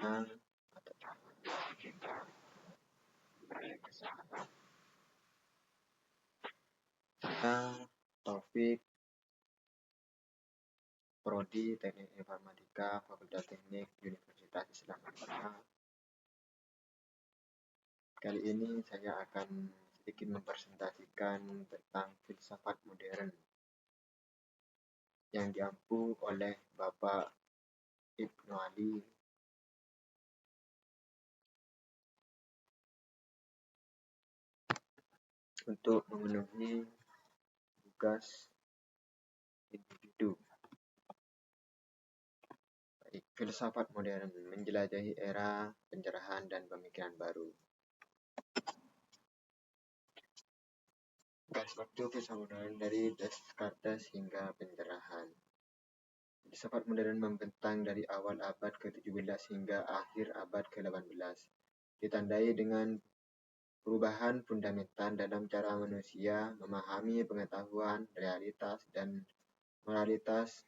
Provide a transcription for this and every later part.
Saya Taufik, Prodi Teknik Informatika, Fakultas Teknik Universitas Islam Nusantara. Kali ini saya akan sedikit mempresentasikan tentang filsafat modern yang diampu oleh Bapak Ibnu Ali untuk memenuhi tugas individu. Filsafat modern menjelajahi era pencerahan dan pemikiran baru. Garis waktu filsafat modern dari Descartes hingga pencerahan. Filsafat modern membentang dari awal abad ke-17 hingga akhir abad ke-18. Ditandai dengan perubahan fundamental dalam cara manusia memahami pengetahuan, realitas, dan moralitas.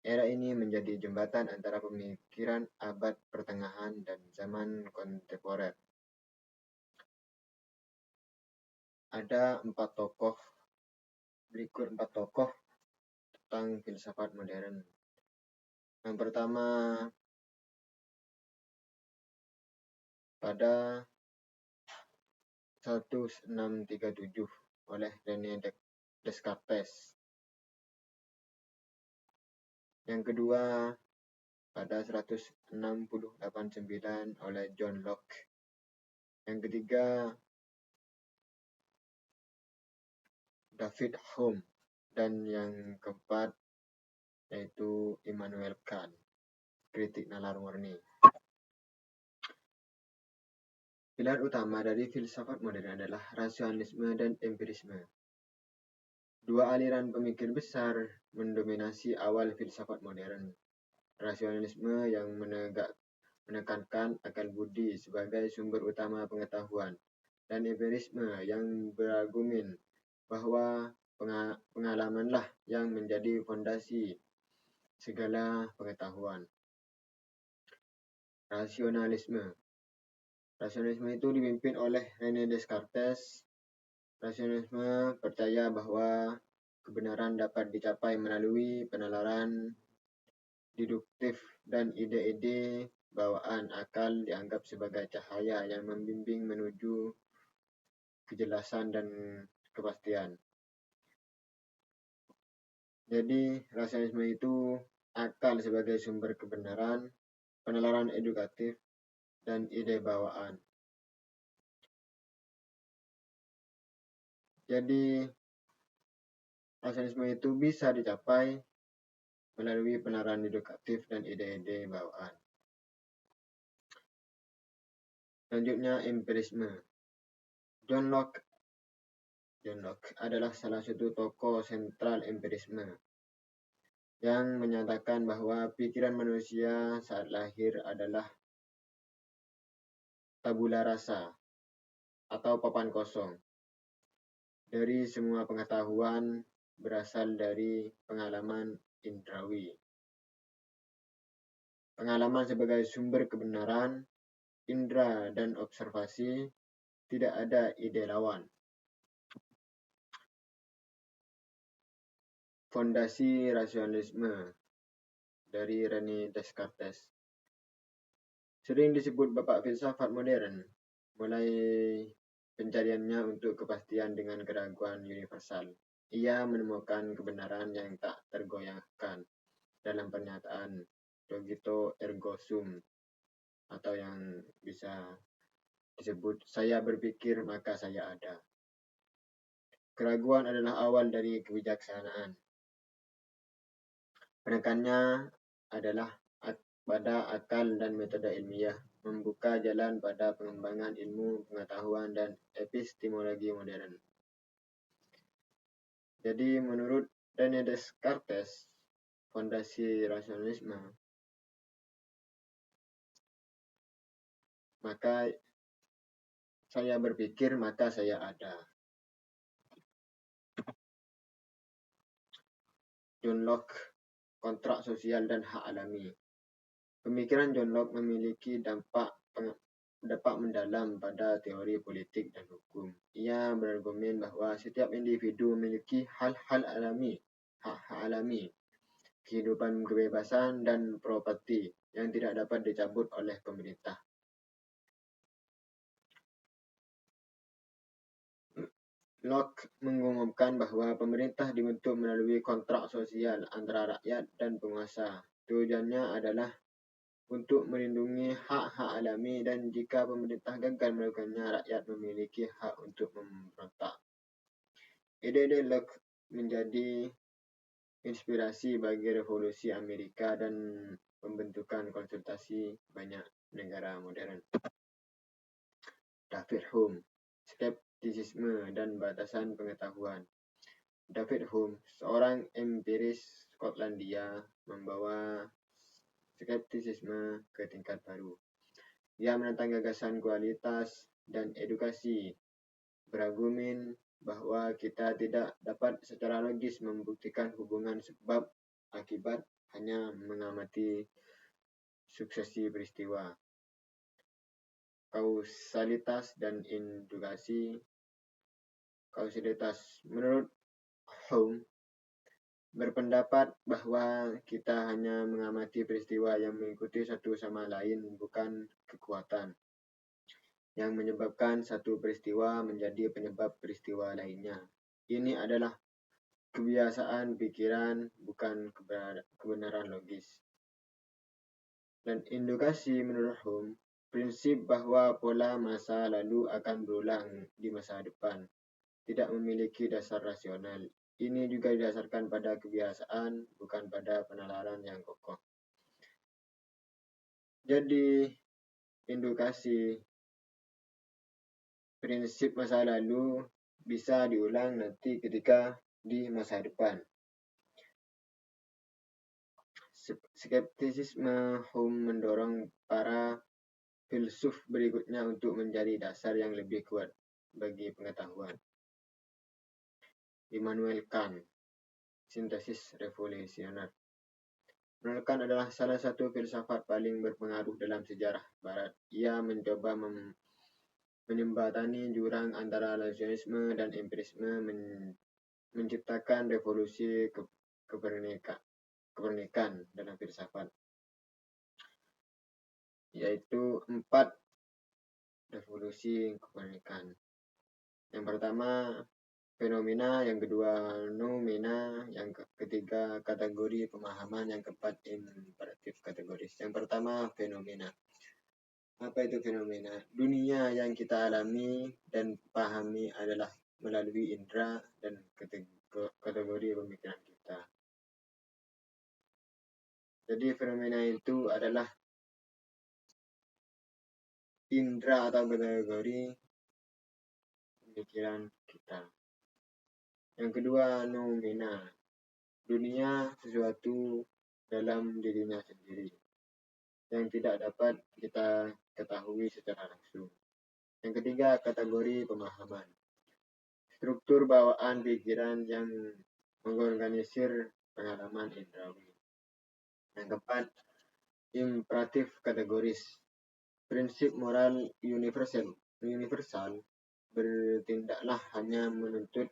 Era ini menjadi jembatan antara pemikiran abad pertengahan dan zaman kontemporer. Ada berikut empat tokoh tentang filsafat modern. Yang pertama, pada 1637 oleh René Descartes. Yang kedua, pada 1689 oleh John Locke. Yang ketiga, David Hume. Dan yang keempat, yaitu Immanuel Kant, kritik nalar murni. Pilar utama dari filsafat modern adalah rasionalisme dan empirisme. Dua aliran pemikir besar mendominasi awal filsafat modern. Rasionalisme yang menekankan akal budi sebagai sumber utama pengetahuan, dan empirisme yang berargumen bahwa pengalamanlah yang menjadi fondasi segala pengetahuan. Rasionalisme itu dipimpin oleh René Descartes. Rasionalisme percaya bahwa kebenaran dapat dicapai melalui penalaran deduktif, dan ide-ide bawaan akal dianggap sebagai cahaya yang membimbing menuju kejelasan dan kepastian. Jadi, rasionalisme itu akal sebagai sumber kebenaran, penalaran edukatif, dan ide bawaan. Jadi, rasionalisme itu bisa dicapai melalui penalaran edukatif dan ide-ide bawaan. Selanjutnya, empirisme. John Locke adalah salah satu tokoh sentral empirisme yang menyatakan bahwa pikiran manusia saat lahir adalah tabula rasa atau papan kosong. Dari semua pengetahuan berasal dari pengalaman indrawi. Pengalaman sebagai sumber kebenaran, indera dan observasi, tidak ada ide lawan. Fondasi rasionalisme dari René Descartes. Sering disebut bapak filsafat modern, mulai pencariannya untuk kepastian dengan keraguan universal. Ia menemukan kebenaran yang tak tergoyahkan dalam pernyataan cogito ergo sum, atau yang bisa disebut saya berpikir maka saya ada. Keraguan adalah awal dari kebijaksanaan. Penekannya adalah pada akal dan metode ilmiah, membuka jalan pada pengembangan ilmu pengetahuan dan epistemologi modern. Jadi menurut René Descartes, fondasi rasionalisme, maka saya berpikir maka saya ada. John Locke, kontrak sosial dan hak alami. Pemikiran John Locke memiliki dampak mendalam pada teori politik dan hukum. Ia berargumen bahwa setiap individu memiliki hak-hak alami, kehidupan, kebebasan, dan properti yang tidak dapat dicabut oleh pemerintah. Locke mengumumkan bahwa pemerintah dibentuk melalui kontrak sosial antara rakyat dan penguasa. Tujuannya adalah untuk melindungi hak-hak alami dan jika pemerintah gagal melakukannya, rakyat memiliki hak untuk memberontak. Ide-ide Locke menjadi inspirasi bagi revolusi Amerika dan pembentukan konstitusi banyak negara modern. David Hume, skeptisisme dan batasan pengetahuan. David Hume, seorang empiris Skotlandia, membawa skeptisisme ke tingkat baru. Ia menentang gagasan kualitas dan edukasi, berargumen bahwa kita tidak dapat secara logis membuktikan hubungan sebab akibat, hanya mengamati suksesi peristiwa. Kausalitas dan indukasi. Kausalitas menurut Hume berpendapat bahwa kita hanya mengamati peristiwa yang mengikuti satu sama lain, bukan kekuatan yang menyebabkan satu peristiwa menjadi penyebab peristiwa lainnya. Ini adalah kebiasaan pikiran, bukan kebenaran logis. Dan indukasi menurut Hume, prinsip bahwa pola masa lalu akan berulang di masa depan tidak memiliki dasar rasional. Ini juga didasarkan pada kebiasaan, bukan pada penalaran yang kokoh. Jadi, indukasi prinsip masa lalu bisa diulang nanti ketika di masa depan. Skeptisisme Hume mendorong para filsuf berikutnya untuk mencari dasar yang lebih kuat bagi pengetahuan. Immanuel Kant, sintesis revolusioner. Immanuel Kant adalah salah satu filsafat paling berpengaruh dalam sejarah Barat. Ia mencoba menjembatani jurang antara rasionalisme dan empirisme, menciptakan revolusi Kopernikan dalam filsafat, yaitu 4 revolusi Kopernikan. Yang pertama fenomena, yang kedua noumena, yang ketiga kategori pemahaman, yang keempat imperatif kategoris. Yang pertama fenomena. Apa itu fenomena? Dunia yang kita alami dan pahami adalah melalui indera dan kategori pemikiran kita. Jadi fenomena itu adalah indera atau kategori pemikiran kita. Yang kedua noumena. Dunia sesuatu dalam dirinya sendiri yang tidak dapat kita ketahui secara langsung. Yang ketiga kategori pemahaman. Struktur bawaan pikiran yang mengorganisir pengalaman indrawi. Yang keempat, imperatif kategoris. Prinsip moral universal bertindaklah hanya menuntut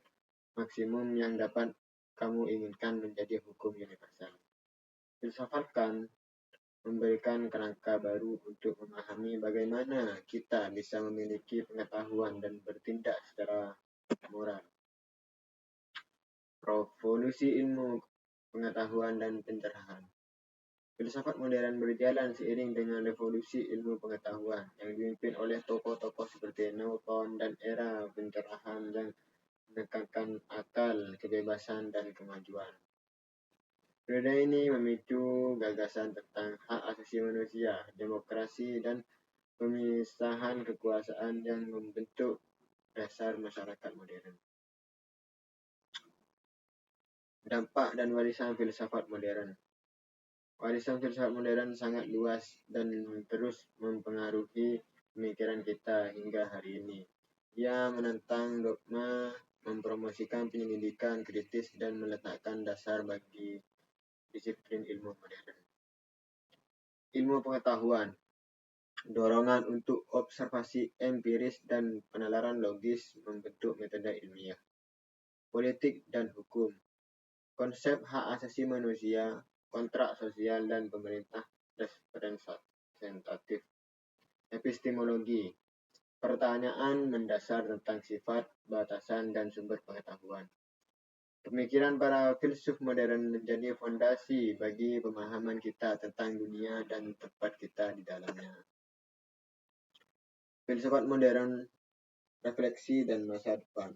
maksimum yang dapat kamu inginkan menjadi hukum universal. Filsafat Kant memberikan kerangka baru untuk memahami bagaimana kita bisa memiliki pengetahuan dan bertindak secara moral. Revolusi ilmu pengetahuan dan pencerahan. Filsafat modern berjalan seiring dengan revolusi ilmu pengetahuan yang dipimpin oleh tokoh-tokoh seperti Newton dan era pencerahan yang menekankan akal, kebebasan, dan kemajuan. Periode ini memicu gagasan tentang hak asasi manusia, demokrasi, dan pemisahan kekuasaan yang membentuk dasar masyarakat modern. Dampak dan warisan filsafat modern. Warisan filsafat modern sangat luas dan terus mempengaruhi pemikiran kita hingga hari ini. Ia menentang dogma, mempromosikan penyelidikan kritis, dan meletakkan dasar bagi disiplin ilmu modern. ilmu pengetahuan, dorongan untuk observasi empiris dan penalaran logis membentuk metode ilmiah. Politik dan hukum, konsep hak asasi manusia, kontrak sosial dan pemerintah representatif. Epistemologi, pertanyaan mendasar tentang sifat, batasan, dan sumber pengetahuan. Pemikiran para filsuf modern menjadi fondasi bagi pemahaman kita tentang dunia dan tempat kita di dalamnya. Filsafat modern, refleksi dan masa depan.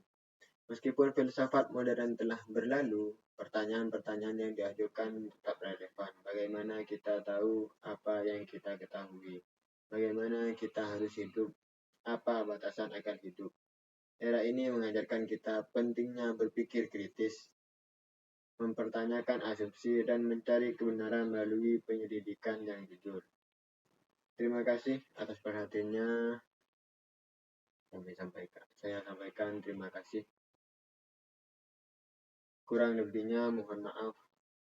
Meskipun filsafat modern telah berlalu, pertanyaan-pertanyaan yang diajukan tetap relevan. Bagaimana kita tahu apa yang kita ketahui? Bagaimana kita harus hidup? Apa batasan akan hidup? Era ini mengajarkan kita pentingnya berpikir kritis, mempertanyakan asumsi, dan mencari kebenaran melalui penyelidikan yang jujur. Terima kasih atas perhatiannya. Saya sampaikan terima kasih. Kurang lebihnya mohon maaf.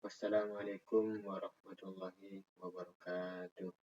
Wassalamualaikum warahmatullahi wabarakatuh.